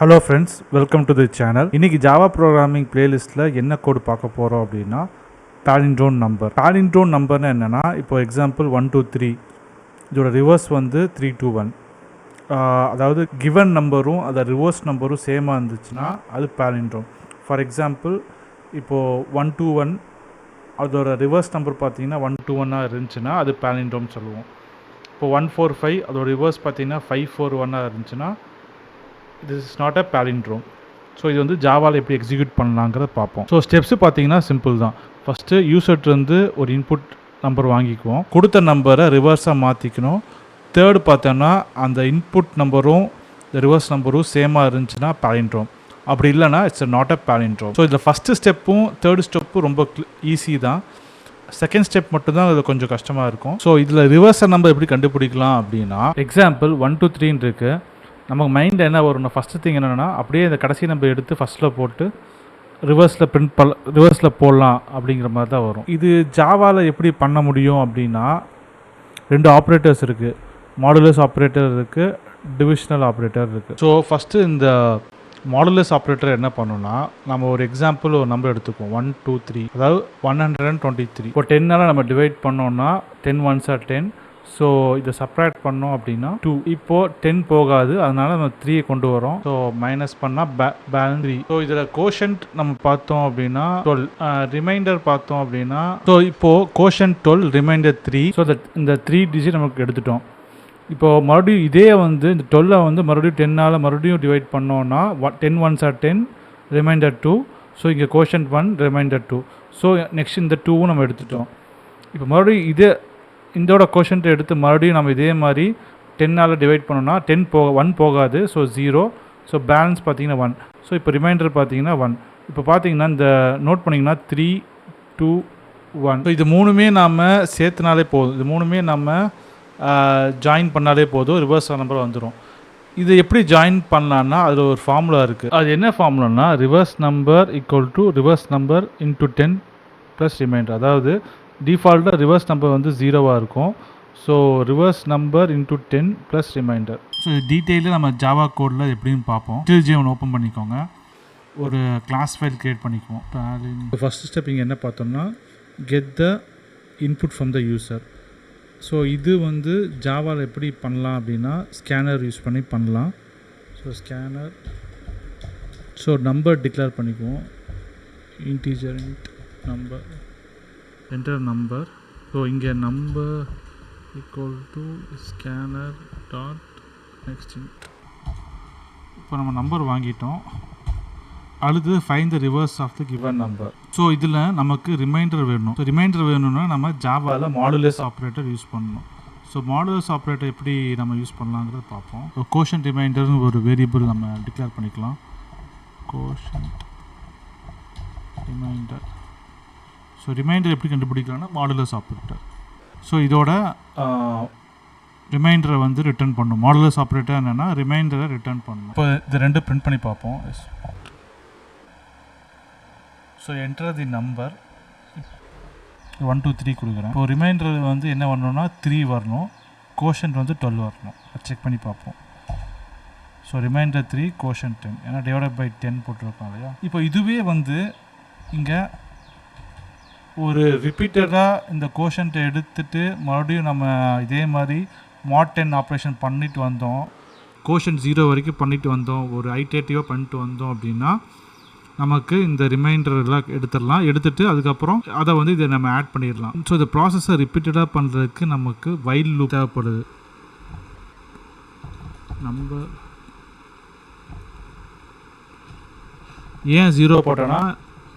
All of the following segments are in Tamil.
Hello friends, welcome to the channel. இன்றைக்கி ஜாவா ப்ரோக்ராமிங் பிளேலிஸ்ட்டில் என்ன கோடு பார்க்க போகிறோம் அப்படின்னா பாலிண்ட்ரோம் நம்பர். பாலிண்ட்ரோம் நம்பர்னு என்னென்னா, இப்போ எக்ஸாம்பிள் 1 2 3 இதோட ரிவர்ஸ் வந்து 3 2 1. அதாவது கிவன் நம்பரும் அதை ரிவர்ஸ் நம்பரும் சேமாக இருந்துச்சுன்னா அது பாலிண்ட்ரோம். ஃபார் எக்ஸாம்பிள் இப்போது 1 2 1 அதோட ரிவர்ஸ் நம்பர் பார்த்தீங்கன்னா 1 2 1 இருந்துச்சுன்னா அது பாலிண்ட்ரோம் சொல்லுவோம். இப்போ 1 4 5 அதோட ரிவர்ஸ் பார்த்தீங்கன்னா 5 4 1 இருந்துச்சுன்னா this is not a palindrome. So இது வந்து ஜாவாவில் எப்படி எக்ஸிக்யூட் பண்ணலாங்கிறத பார்ப்போம். ஸோ ஸ்டெப்ஸு பார்த்தீங்கன்னா சிம்பிள் தான். ஃபஸ்ட்டு யூசர்ட்லேருந்து ஒரு இன்புட் நம்பர் வாங்கிக்குவோம், கொடுத்த நம்பரை ரிவர்ஸாக மாற்றிக்கணும். தேர்டு பார்த்தோன்னா அந்த இன்புட் நம்பரும் ரிவர்ஸ் நம்பரும் சேமாக இருந்துச்சுன்னா பாலிண்ட்ரோம், அப்படி இல்லைனா it's not a palindrome. So இதில் ஃபஸ்ட்டு ஸ்டெப்பும் தேர்டு ஸ்டெப்பும் ரொம்ப ஈஸி தான். செகண்ட் ஸ்டெப் மட்டும்தான் அது கொஞ்சம் கஷ்டமாக இருக்கும். ஸோ இதில் ரிவர்ஸை நம்ம எப்படி கண்டுபிடிக்கலாம் அப்படின்னா, எக்ஸாம்பிள் 1 2 3 இருக்குது. நமக்கு மைண்டில் என்ன வரும்னா, ஃபஸ்ட்டு திங் என்னென்னா அப்படியே இந்த கடைசி நம்பர் எடுத்து ஃபஸ்ட்டில் போட்டு ரிவர்ஸில் போடலாம் அப்படிங்கிற மாதிரி தான் வரும். இது ஜாவாவில் எப்படி பண்ண முடியும் அப்படின்னா, 2 ஆப்ரேட்டர்ஸ் இருக்குது. மாடுலஸ் ஆப்ரேட்டர் இருக்குது, டிவிஷனல் ஆப்ரேட்டர் இருக்குது. ஸோ ஃபஸ்ட்டு இந்த மாடுலஸ் ஆப்ரேட்டர் என்ன பண்ணணும்னா, நம்ம ஒரு எக்ஸாம்பிள் ஒரு நம்பர் எடுத்துக்குவோம் 1 2 3, அதாவது 123. இப்போ 10 நம்ம டிவைட் பண்ணோம்னா 10 1s are 10. ஸோ இதை சப்ராக்ட் பண்ணோம் அப்படின்னா 2. இப்போது 10 போகாது, அதனால் நம்ம 3 கொண்டு வரோம். ஸோ மைனஸ் பண்ணால் பேலன்ஸ் 3. ஸோ இதில் கோஷன்ட் நம்ம பார்த்தோம் அப்படின்னா 12, ரிமைண்டர் பார்த்தோம் அப்படின்னா, ஸோ இப்போது கோஷன்ட் 12, ரிமைண்டர் 3. ஸோ இந்த 3 டிஜிட் நமக்கு எடுத்துட்டோம். இப்போது மறுபடியும் இதே வந்து இந்த 12 வந்து மறுபடியும் 10 மறுபடியும் டிவைட் பண்ணோன்னா 10 1s are 10, ரிமைண்டர் 2. ஸோ இங்கே கோஷன்ட் 1, ரிமைண்டர் 2. ஸோ நெக்ஸ்ட் இந்த 2வும் நம்ம எடுத்துட்டோம். இப்போ மறுபடியும் இதோட கோஷன்ட்டை எடுத்து மறுபடியும் நம்ம இதே மாதிரி 10 டிவைட் பண்ணோன்னா 1 போகாது. ஸோ 0. ஸோ பேலன்ஸ் பார்த்தீங்கன்னா 1. ஸோ இப்போ ரிமைண்டர் பார்த்தீங்கன்னா 1. இப்போ பார்த்தீங்கன்னா இந்த நோட் பண்ணிங்கன்னா 3 2 1. ஸோ இது மூணுமே நாம் சேர்த்துனாலே போதும். இது மூணுமே நம்ம ஜாயின் பண்ணாலே போதும், ரிவர்ஸ் நம்பர் வந்துடும். இது எப்படி ஜாயின் பண்ணலான்னா, அதில் ஒரு ஃபார்முலா இருக்குது. அது என்ன ஃபார்முலான்னா, reverse number equal to reverse number into 10 plus remainder. அதாவது டிஃபால்ட்டாக ரிவர்ஸ் நம்பர் வந்து 0வாக இருக்கும். So reverse number into 10 plus remainder. So இது டீட்டெயிலாக நம்ம ஜாவா கோடில் எப்படின்னு பார்ப்போம். டில்ஜிஎம் ஓப்பன் பண்ணிக்கோங்க, ஒரு கிளாஸ் ஃபைல் க்ரியேட் பண்ணிக்குவோம். ஃபஸ்ட் ஸ்டெப் இங்கே என்ன பார்த்தோம்னா, get the input from the user. So இது வந்து ஜாவாவில் எப்படி பண்ணலாம் அப்படின்னா, ஸ்கேனர் யூஸ் பண்ணி பண்ணலாம். So scanner, so number declare பண்ணிக்குவோம், integer number, enter number. So இங்கே number equal to scanner dot next. இப்போ நம்ம நம்பர் வாங்கிட்டோம். அடுத்து find the reverse of the given number. So இதில் நமக்கு ரிமைண்டர் வேணும். ஸோ ரிமைண்டர் வேணும்னா நம்ம ஜாவாவில் மாடுலஸ் ஆப்ரேட்டர் யூஸ் பண்ணணும். ஸோ மாடுலஸ் ஆப்ரேட்டர் எப்படி நம்ம யூஸ் பண்ணலாங்கிறத பார்ப்போம். கோஷன்ட் ரிமைண்டர்னு ஒரு வேரியபிள் நம்ம டிக்ளேர் பண்ணிக்கலாம். Quotient reminder. ஸோ ரிமைண்டர் எப்படி கண்டுபிடிக்கலாம்னா, மாடுலஸ் ஆப்ரேட்டர். ஸோ இதோட ரிமைண்டரை வந்து ரிட்டர்ன் பண்ணும். மாடுலஸ் ஆப்ரேட்டர் என்னென்னா ரிமைண்டரை ரிட்டர்ன் பண்ணணும். இப்போ இது ரெண்டு பிரிண்ட் பண்ணி பார்ப்போம். ஸோ என்டர் தி நம்பர் 1 2 3 கொடுக்குறேன். இப்போ ரிமைண்டர் வந்து என்ன வரணும்னா 3 வரணும், கோஷன்ட் வந்து 12 வரணும். செக் பண்ணி பார்ப்போம். ஸோ ரிமைண்டர் 3, கோஷன்ட் 10, ஏன்னா டிவைடட் பை 10 போட்டிருக்கோம் இல்லையா. இப்போ இதுவே வந்து இங்கே ஒரு ரிப்பீட்டடாக இந்த கோஷன்ட்டை எடுத்துகிட்டு மறுபடியும் நம்ம இதே மாதிரி மாட் 10 ஆப்ரேஷன் பண்ணிட்டு வந்தோம், கோஷன்ட் 0 வரைக்கும் பண்ணிட்டு வந்தோம், ஒரு ஐட்டேட்டிவாக பண்ணிட்டு வந்தோம் அப்படின்னா நமக்கு இந்த ரிமைண்டர்லாம் எடுத்துகிட்டு அதுக்கப்புறம் அதை வந்து இதை நம்ம ஆட் பண்ணிடலாம். ஸோ இந்த ப்ராசஸை ரிப்பீட்டடாக பண்ணுறதுக்கு நமக்கு வைல் லூப் தேவைப்படுது. நம்பர் ஏன் 0 போட்டோன்னா,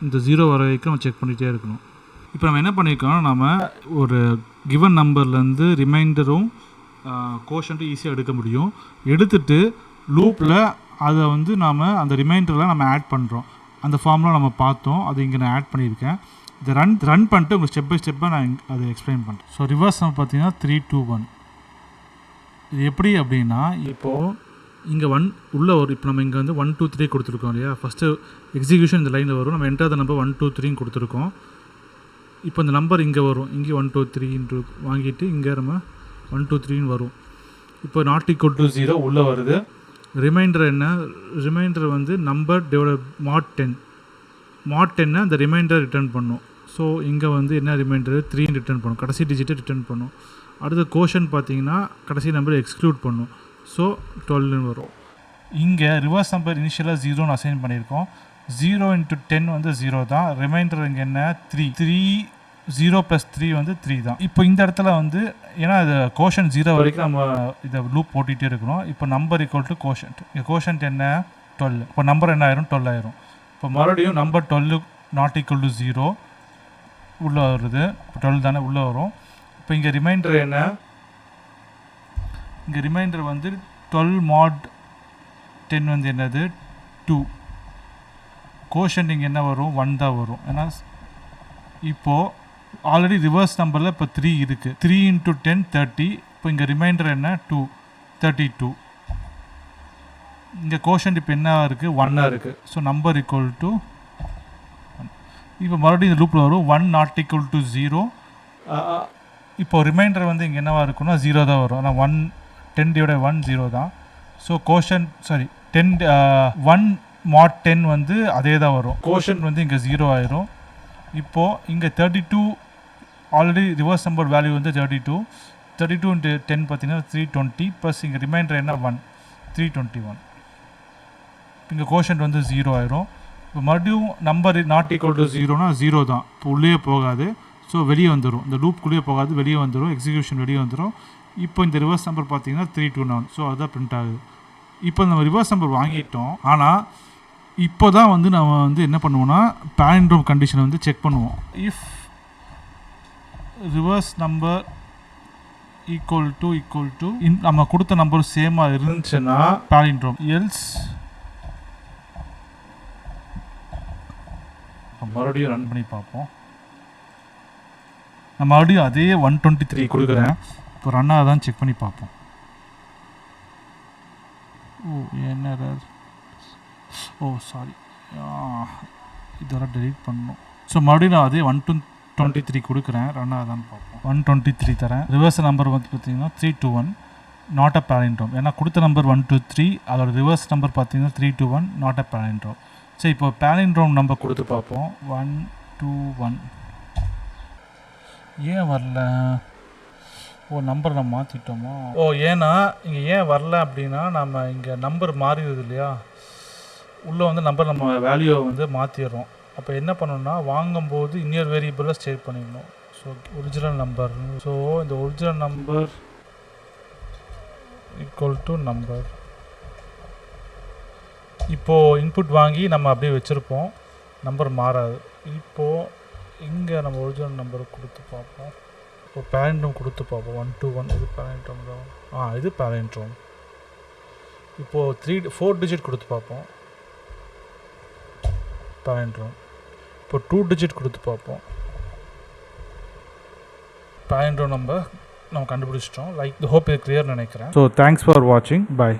இந்த 0 வர வரைக்கும் நம்ம செக் பண்ணிகிட்டே இருக்கணும். இப்போ நம்ம என்ன பண்ணியிருக்கோம்னா, நம்ம ஒரு கிவன் நம்பர்லேருந்து ரிமைண்டரும் கோஷன்ட்டும் ஈஸியாக எடுக்க முடியும். எடுத்துகிட்டு லூப்பில் அதை வந்து நாம் அந்த ரிமைண்டரில் நம்ம ஆட் பண்ணுறோம். அந்த ஃபார்ம்லாம் நம்ம பார்த்தோம், அது இங்கே நான் ஆட் பண்ணியிருக்கேன். இதை ரன் பண்ணிட்டு உங்களுக்கு ஸ்டெப் பை ஸ்டெப்பாக நான் அதை எக்ஸ்பிளைன் பண்ணுறேன். ஸோ ரிவர்ஸ் நம்ம பார்த்தீங்கன்னா 3 2 1. இது எப்படி அப்படின்னா, இப்போது இங்கே 1 உள்ளே வரும். இப்போ நம்ம இங்கே வந்து 1 2 3 கொடுத்துருக்கோம் இல்லையா. ஃபஸ்ட்டு எக்ஸிக்யூஷன் இந்த லைனில் வரும். நம்ம என்டர் த நம்பர் 1 2 3 கொடுத்துருக்கோம். இப்போ இந்த நம்பர் இங்கே வரும். இங்கே 1 2 3 வாங்கிட்டு இங்கே நம்ம 1 2 3 வரும். இப்போ நாட் ஈக்குவல் டு 0 உள்ளே வருது. ரிமைண்டர் என்ன, ரிமைண்டர் வந்து நம்பர் டிவைட் mod 10. mod 10 அந்த ரிமைண்டர் ரிட்டர்ன் பண்ணும். ஸோ இங்கே வந்து என்ன ரிமைண்டர் 3 ரிட்டர்ன் பண்ணும், கடைசி டிஜிட்டை ரிட்டர்ன் பண்ணும். அடுத்து கோஷன் பார்த்தீங்கன்னா கடைசி நம்பர் எக்ஸ்க்ளூட் பண்ணும். ஸோ 12 வரும். இங்கே ரிவர்ஸ் நம்பர் இனிஷியலாக 0ன்னு அசைன் பண்ணியிருக்கோம். 0 × 10 வந்து 0 தான். ரிமைண்டர் இங்கே என்ன 3 0 + 3 வந்து 3 தான். இப்போ இந்த இடத்துல வந்து ஏன்னா இது கோஷன் 0 வரைக்கும் நம்ம இதை லூப் போட்டிகிட்டே இருக்கிறோம். இப்போ நம்பர் = கோஷன்ட். இங்கே கோஷன்ட் என்ன 12. இப்போ நம்பர் என்ன ஆயிரும் 12 ஆயிரும். இப்போ மறுபடியும் நம்பர் 12 ≠ 0 உள்ளே வருது. இப்போ 12 தானே உள்ளே வரும். இப்போ இங்கே ரிமைண்டர் என்ன, இங்கே ரிமைண்டர் வந்து 12 mod 10 வந்து என்னது 2. கோஷன்ட் இங்கே என்ன வரும் 1 தான் வரும். ஏன்னா இப்போது ஆல்ரெடி ரிவர்ஸ் நம்பரில் இப்போ 3 இருக்குது. 3 × 10 30. இப்போ இங்கே ரிமைண்டர் என்ன 2 32. இங்கே கோஷன்ட் இப்போ என்ன இருக்குது 1 இருக்குது. So number = 1. இப்போ மறுபடியும் இந்த லூப்பில் வரும் 1 ≠ 0. இப்போ ரிமைண்டர் வந்து இங்கே என்னவாக இருக்குன்னா 0 தான் வரும். ஆனால் 10 / 1 0 தான். ஸோ கோஷன் 1 mod 10 வந்து அதே தான் வரும். கோஷன் வந்து இங்கே 0 ஆயிரும். இப்போது இங்கே 32 ஆல்ரெடி ரிவர்ஸ் நம்பர் வேல்யூ வந்து 32 × 10 பார்த்தீங்கன்னா 320 ப்ளஸ் இங்கே ரிமைண்டர் என்ன 1 321. இங்கே கோஷன்ட் வந்து 0 ஆயிரும். இப்போ மறுபடியும் நம்பர் ≠ 0னா 0 தான். இப்போ உள்ளே போகாது. ஸோ வெளியே வந்துடும். இந்த லூப்குள்ளேயே போகாது, வெளியே வந்துடும். எக்ஸிக்யூஷன் வெளியே வந்துடும். இப்போ இந்த ரிவர்ஸ் நம்பர் பார்த்தீங்கன்னா 329. ஸோ அதுதான் பிரிண்ட் ஆகுது. இப்போ நம்ம ரிவர்ஸ் நம்பர் வாங்கிட்டோம். ஆனால் இப்போ தான் வந்து நம்ம வந்து என்ன பண்ணுவோம்னா பாலிண்ட்ரோம் கண்டிஷனை வந்து செக் பண்ணுவோம். இஃப் ரிவர்ஸ் நம்பர் = நம்ம கொடுத்த நம்பர் சேமாக இருந்துச்சுன்னா பாலிண்ட்ரோம், எல்ஸ் மறுபடியும் ரன் பண்ணி பார்ப்போம். நான் மறுபடியும் அதே 123 கொடுக்குறேன். இப்போ ரன் ஆகுதான்னு செக் பண்ணி பார்ப்போம். என்ன சாரி, இதெல்லாம் டெலீட் பண்ணணும். ஸோ மறுபடியும் நான் அதே 123 கொடுக்குறேன். ரன் ஆகுதான்னு பார்ப்போம். 123 தரேன். ரிவர்ஸ் நம்பர் வந்து பார்த்தீங்கன்னா 321 நாட் அ பாலிண்ட்ரோம். ஏன்னா கொடுத்த நம்பர் 123, அதோட ரிவர்ஸ் நம்பர் பார்த்தீங்கன்னா 321 நாட் அ பாலிண்ட்ரோம். சரி, இப்போ பாலிண்ட்ரோம் நம்பர் கொடுத்து பார்ப்போம். 121 ஏன் வரல? நம்பர் நம்ம மாற்றிட்டோமா? ஏன்னா இங்கே ஏன் வரல அப்படின்னா நம்ம இங்கே நம்பர் மாறிடுது இல்லையா, உள்ளே வந்து நம்பர் நம்ம வேல்யூவை வந்து மாற்றிடுறோம். அப்போ என்ன பண்ணணும்னா வாங்கும்போது இன்னொரு வேரியபிளை ஸ்டேட் பண்ணிடணும். So original number. ஸோ இந்த ஒரிஜினல் நம்பர் = நம்பர். இப்போது இன்புட் வாங்கி நம்ம அப்படியே வச்சுருப்போம், நம்பர் மாறாது. இப்போது இங்கே நம்ம ஒரிஜினல் நம்பரை கொடுத்து பார்ப்போம். இப்போ பாலிண்ட்ரோம் கொடுத்து பார்ப்போம். 121 இது பாலிண்ட்ரோம் தான். இது பாலிண்ட்ரோம். இப்போது 4 டிஜிட் கொடுத்து பார்ப்போம். பாலிண்ட்ரோம். இப்போ 2 டிஜிட் கொடுத்து பார்ப்போம். பாலிண்ட்ரோம் நம்ம கண்டுபிடிச்சிட்டோம். ஹோப் இது கிளியர் நினைக்கிறேன். ஸோ தேங்க்ஸ் ஃபார் வாட்சிங். பை.